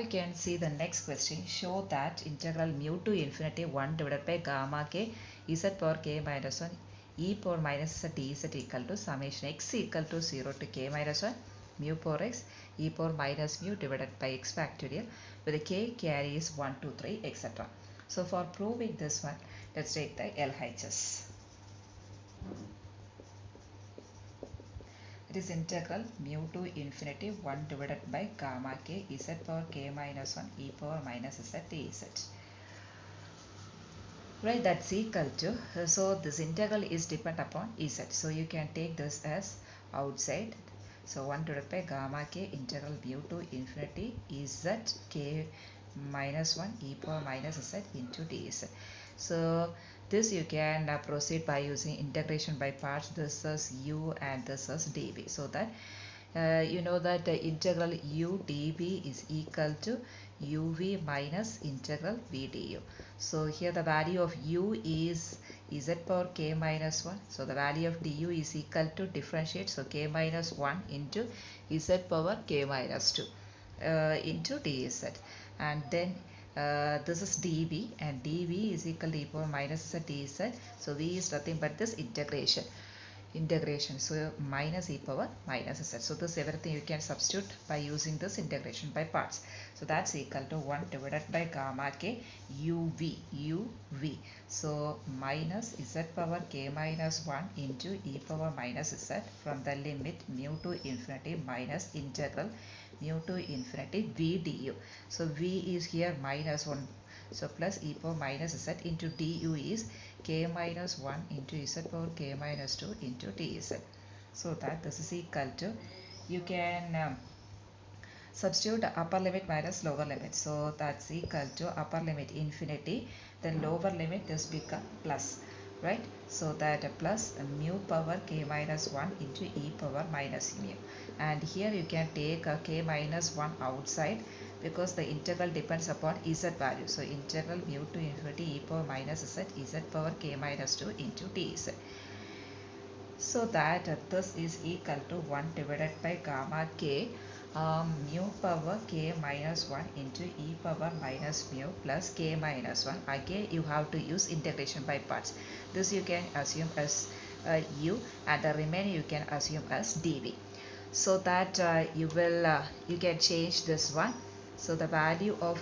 We can see the next question. Show that integral mu to infinity 1 divided by gamma k z power k minus 1 e power minus z dz equal to summation x equal to 0 to k minus 1 mu power x e power minus mu divided by x factorial with the k carries 1, 2, 3, etc. So for proving this one, let's take the LHS. It is integral mu to infinity 1 divided by gamma k z power k minus 1 e power minus z dz. Right, that's equal to, so this integral is dependent upon z. So you can take this as outside. So 1 divided by gamma k integral mu to infinity z k minus 1 e power minus z into dz. So this you can proceed by using integration by parts. This is u and this is dv, so that you know that the integral u dv is equal to uv minus integral v du. So here the value of u is z power k minus 1. So the value of du is equal to differentiate. So k minus 1 into z power k minus 2 into dz. And then this is dv, and dv is equal to e power minus z dz. So v is nothing but this integration. So minus e power minus z. So this everything you can substitute by using this integration by parts. So that's equal to 1 divided by gamma k uv. So minus z power k minus 1 into e power minus z from the limit mu to infinity minus integral mu to infinity v du. So v is here minus 1. So plus e power minus z into du is k minus 1 into z power k minus 2 into dz. So that this is equal to, you can substitute upper limit minus lower limit. So that's equal to upper limit infinity, then lower limit this become plus, right? So that plus mu power k minus 1 into e power minus mu. And here you can take a k minus 1 outside, because the integral depends upon z value. So integral mu to infinity e power minus z power k minus 2 into dz. So that this is equal to 1 divided by gamma k mu power k minus 1 into e power minus mu plus k minus 1. Again you have to use integration by parts. This you can assume as u, and the remaining you can assume as dv. So that you can change this one. So the value of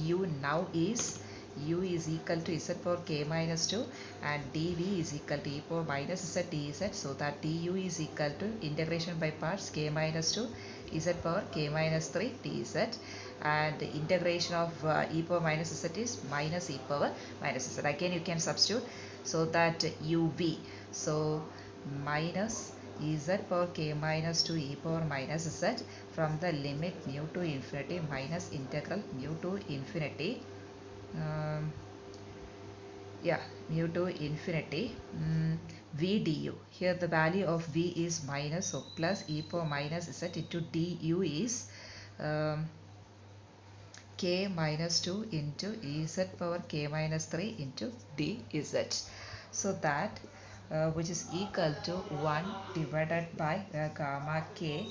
u now is u is equal to z power k minus 2 and dv is equal to e power minus z dz. So that du is equal to integration by parts k minus 2 z power k minus 3 dz, and the integration of e power minus z is minus e power minus z. Again you can substitute, so that uv, so minus z power k minus 2 e power minus z from the limit mu to infinity minus integral mu to infinity mu to infinity v du. Here the value of v is minus, so plus e power minus z into du is k minus 2 into z power k minus 3 into dz. So that which is equal to 1 divided by gamma k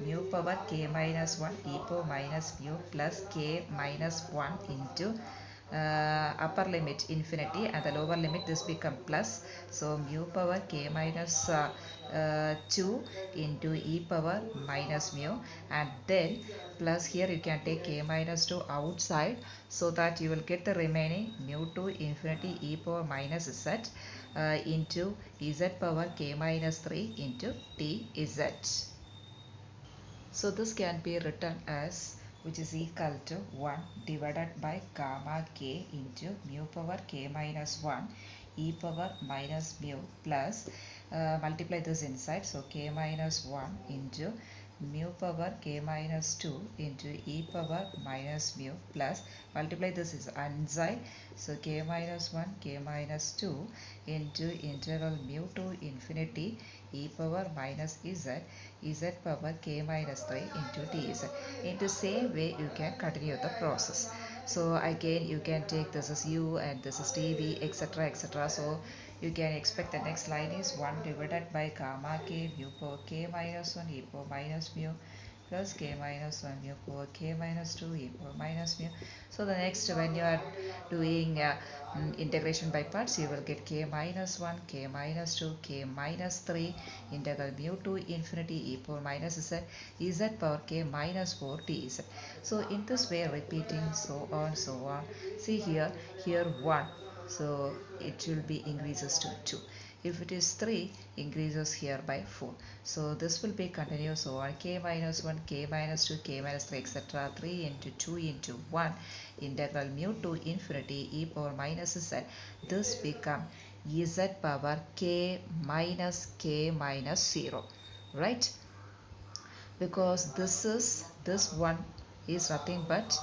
mu power k minus 1 e power minus mu plus k minus 1 into upper limit infinity, and the lower limit this become plus. So mu power k minus 2 into e power minus mu, and then plus here you can take k minus 2 outside, so that you will get the remaining mu to infinity e power minus z into z power k minus 3 into dz. So this can be written as, which is equal to 1 divided by gamma k into mu power k minus 1 e power minus mu plus multiply this inside, so k minus 1 into mu power k minus 2 into e power minus mu plus multiply this is inside, so k minus 1 k minus 2 into integral mu to infinity e power minus z power k minus 3 into dz. In the same way you can continue the process. So again you can take this as u and this is dv, etc, etc. So you can expect the next line is 1 divided by gamma k mu power k minus 1 e power minus mu plus k minus 1 mu power k minus 2 e power minus mu. So the next, when you are doing integration by parts, you will get k minus 1, k minus 2, k minus 3 integral mu to infinity e power minus z power k minus 4 dz. So in this way, repeating so on. See here 1, so it will be increases to 2. If it is 3, increases here by 4. So this will be continuous over k minus 1, k minus 2, k minus 3, etc. 3 into 2 into 1 integral mu to infinity e power minus z. This become z power k minus 0, right? Because this one is nothing but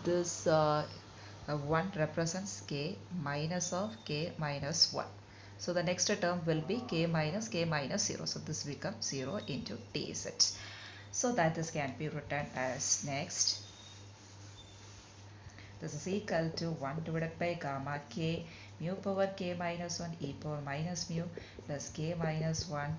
this 1 represents k minus of k minus 1. So the next term will be k minus 0. So this becomes 0 into dz. So that this can be written as next. This is equal to 1 divided by gamma k mu power k minus 1 e power minus mu plus k minus 1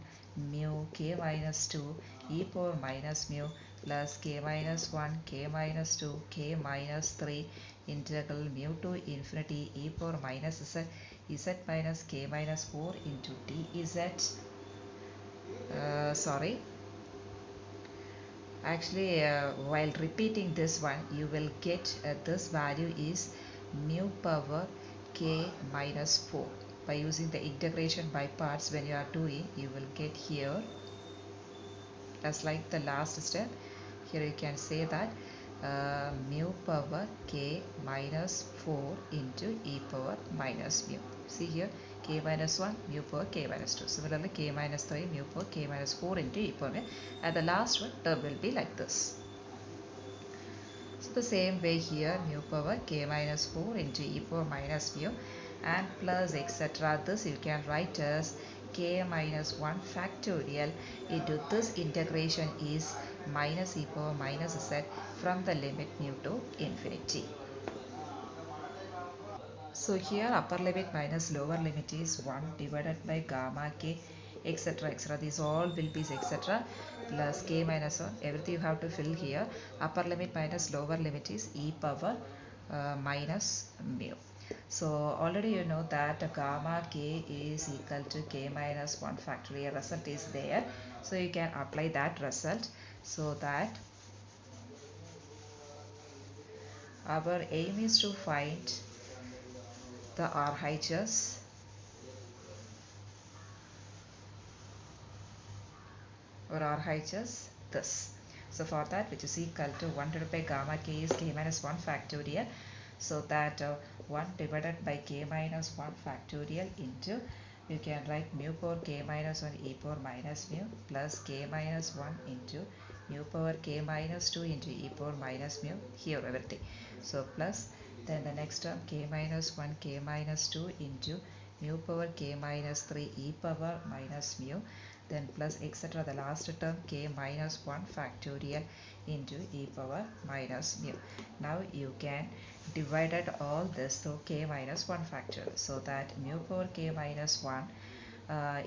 mu k minus 2 e power minus mu plus k minus 1 k minus 2 k minus 3 integral mu to infinity e power minus z minus k minus 4 into dz. Sorry, actually while repeating this one, you will get this value is mu power k minus 4. By using the integration by parts, when you are doing, you will get here, as like the last step, here you can say that mu power k minus 4 into e power minus mu. See here, k minus 1 mu power k minus 2. Similarly, k minus 3 mu power k minus 4 into e power mu. And the last one term will be like this. So the same way here, mu power k minus 4 into e power minus mu and plus etc. This you can write as k minus 1 factorial into this integration is minus e power minus z from the limit mu to infinity. So here upper limit minus lower limit is 1 divided by gamma k etc. etc. These all will be etc. plus k minus 1. Everything you have to fill here. Upper limit minus lower limit is e power minus mu. So already you know that gamma k is equal to k minus 1 factorial. Result is there. So you can apply that result. So that our aim is to find the RHS or RHS this. So for that, which is equal to 1 divided by gamma k is k minus 1 factorial. So that 1 divided by k minus 1 factorial into, you can write mu power k minus 1 e power minus mu plus k minus 1 into mu power k minus 2 into e power minus mu, here everything. So plus, then the next term k minus 1 k minus 2 into mu power k minus 3 e power minus mu, then plus etc. the last term k minus 1 factorial into e power minus mu. Now you can divided all this through k minus 1 factorial. So that mu power k minus 1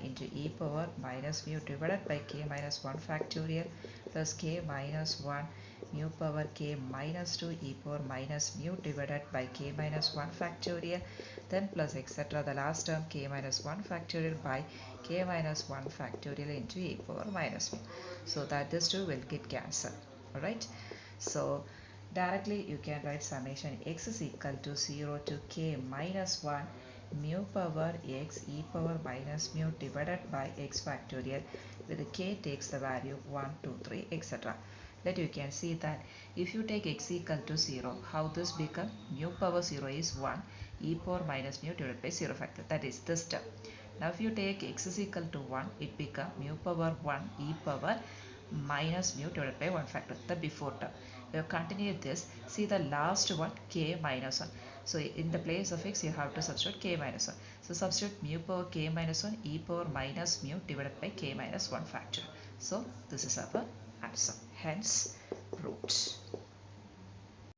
into e power minus mu divided by k minus 1 factorial plus k minus 1 mu power k minus 2 e power minus mu divided by k minus 1 factorial, then plus etc. the last term k minus 1 factorial by k minus 1 factorial into e power minus mu. So that this two will get cancelled. Alright. So directly you can write summation x is equal to 0 to k minus 1 mu power x e power minus mu divided by x factorial, with k takes the value 1, 2, 3, etc. That you can see that if you take x equal to 0, how this become mu power 0 is 1 e power minus mu divided by 0 factor, that is this term. Now if you take x is equal to 1, it become mu power 1 e power minus mu divided by 1 factor, the before term. You continue this, see the last one k minus 1. So in the place of x you have to substitute k minus 1. So substitute mu power k minus 1 e power minus mu divided by k minus 1 factor. So this is our answer, hence root.